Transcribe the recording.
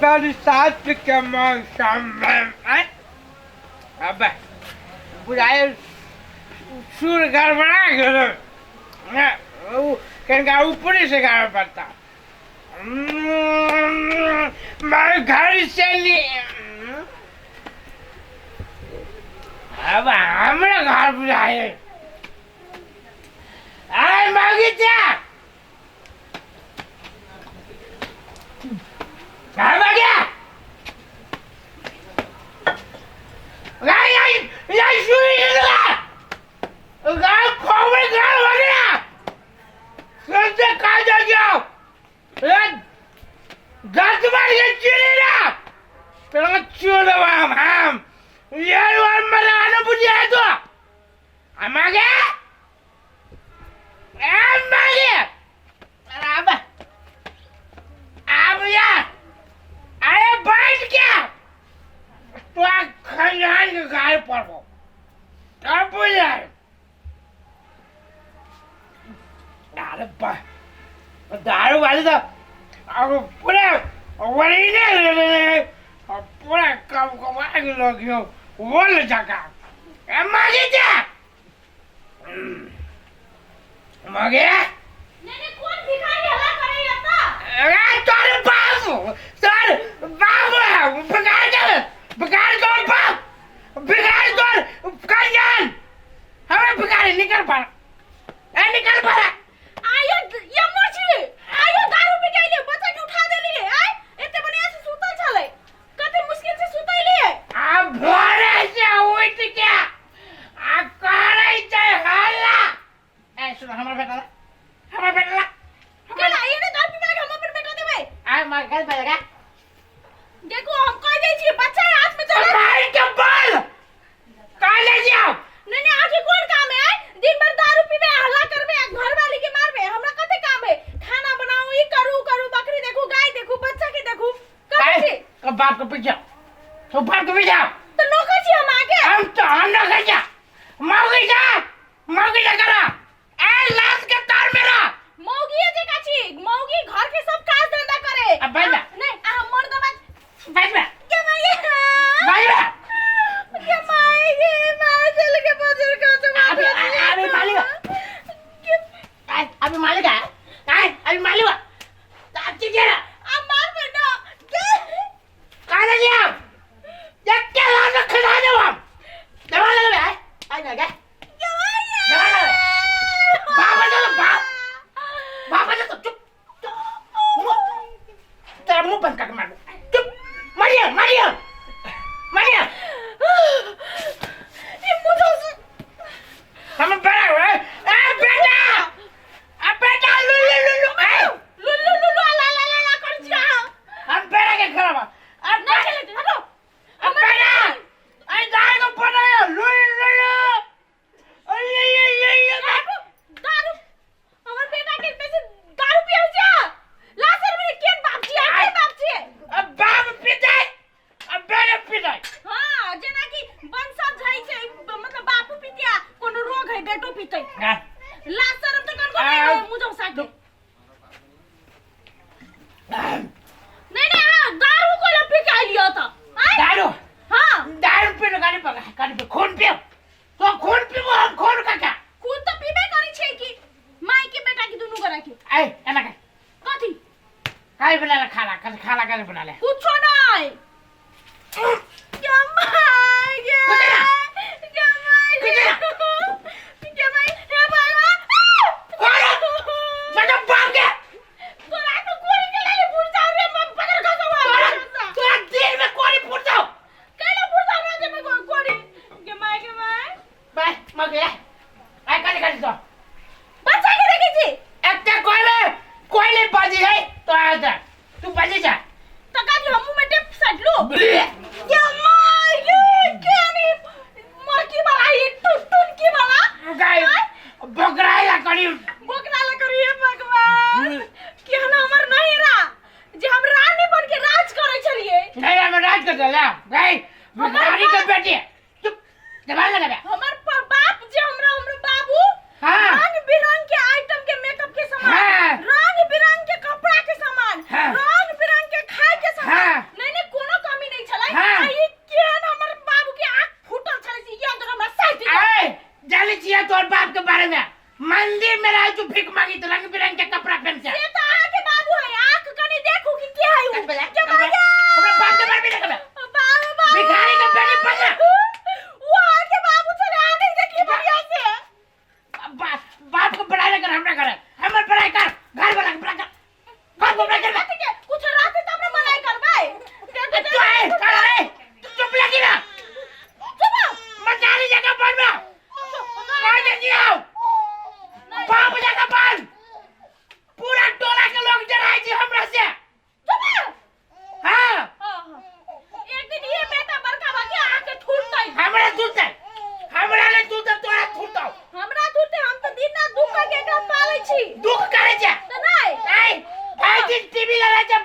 Dari saat ke mausan अब बुझाए सुर गड़बड़ा गयो कहीं ऊपरी से गाड़ पड़ता मैं घर से अब हमारा घर बुझाए अरे मांगी क्या घर में क्या यार सुई लगा गाय खोबड़ गाय हो गया सोचे कहाँ जा जाओ गंद मार के चिड़ी ना तेरा चूड़ा हम यार वार मलाना बुझे तो हम आ गए अब यार अरे बैठ क्या तो खंडान के गाय पर हो अब बुझे अरे दारू वाली तो अब पूरा वही नहीं पूरा कम कमाए लोग वो ले जाकर मांगे क्या मांगे नहीं कौन भिखारी हला करे आता अरे तेरे बाबू सर बाबू बिगाड़ कर बाप बिगाड़ कर कल्याण हमें बिगाड़ी निकल पड़ा आयो ये मोची आयो दारू पी के ले बच्चा के उठा दे लिए आय एते बढ़िया से सुतल छले कते मुश्किल से सुतई लिए आ भोरे से उठ के आ करे जाय हल्ला ए सुन हमर बेटा केला ये ने दारू पी के हम अपन बेटा देबे आ मार गल बेटा देखो हम कह दे छी बच्चा हाथ में चले मार के बल काले जाओ नहीं आगे कौन काम है दिन भर दारू पीबे हल्ला करबे घर वाली के मारबे हमरा कते काम है खाना बनाओ ई करू बकरी देखू गाय देखू बच्चा के देखू करे छी तो बाप के पीछे तो तो नौकर छी हम आगे हम ना जा मौगी जा करा ए लाश के तार मेरा मौगी जे का छी मौगी घर के सब काज धंधा करे अब बैठ जा नहीं आ मर्द बात बैठ जा के माये बैठ जा के माये के मार चल के बजर का तो अभी मालिक है अभी मालिक ताची जरा अब मार बेटा काले जाओ देख के लाश खिला दो हम दबा ले बे आ जा के बाबा तो चुप तेरा मुंह बंद करके मार चुप मारिया ये मुझे हम बड़ा है ए बेटा लुल्लू ला कर जा हम बेटा के खराब अब नहीं चले हटो अब बेटा आई दाई को पड़ा है लुल्लू दारू हमर बेटा के पैसे दारू पियो जा लासर में के बाप जी है अब बाप पिटाई अब बेटा पिटाई हां जेना कि वंशज जाई छै मतलब बापू पितिया कोनो रोग है बेटो पितै लासर तो कौन मुझे साथ नहीं हां दारू को लपी के लियो तो दारू हां दारू पीने गाड़ी पे खून पियो तो खून पियो हम खून का क्या खून तो पीबे करी छै कि माई के बेटा की दुनु करा के ए एना का कथी काई बना खाला कर बना ले कुछो नहीं क्या माई गे क्या माई गे क्या माई हे भगवान बड़ा बाप के तोरा तो कोरी के लाले फुट जाओ रे मैं पकड़ का सवा तोरा दिल में कोरी फूट जाओ केला फुट जाओ रे मैं कोरी के माई बाय मगे आई कर दो बच्चा के देखी छी एकटा कोई बाजी है तो आ जा तू बाजी जा तो का हम में टेप सट लो क्या माई गे क्या नहीं मरकी वाला ये टुन की वाला गाय बोकराला करी हे भगवान क्या ना हमर नहीं रहा जे हम रानी बन के राज करे छलिए नहीं हम राज कर देला गाय भिखारी के बेटी चुप दबा ले बे हमर बाप जे हमरा बाबू हां रंग बिरंग के आइटम के मेकअप के सामान तोर बाप के बारे में मंदिर में रह तू भीख मांगी तो रंग बिरंग के कपड़ा पहन से ये तो आके बाबू है आंख कनी देखू कि क्या है वो जब आ जा हमरा बाप के बारे में देखबे बाबू भिखारी के बेटी पल्ला वो आके बाबू चले आने देखी बढ़िया से बाप को पढ़ाई ना कर हमरा करे हमर पढ़ाई कर घर वाला के पढ़ाई कर बाप को पढ़ाई कर ठीक है कुछ रात तब ने बनाई करबे तू है कर रे तू चुप लगी ना चुप मचारी जगह पर में कह दे दियो बाप जगह पर पूरा टोला के लोग डराई छी हमरा से चुप हां एक दिन ये बेटा बड़का भागे आके ठुरतै हमरा तुरते हमरा ले तू तो तोरा ठुरतौ हमरा ठुरते हम तो दिन रात दुख के एकरा पालै छी दुख करे छै त नहीं नहीं भाई दिन टीवी लगा छै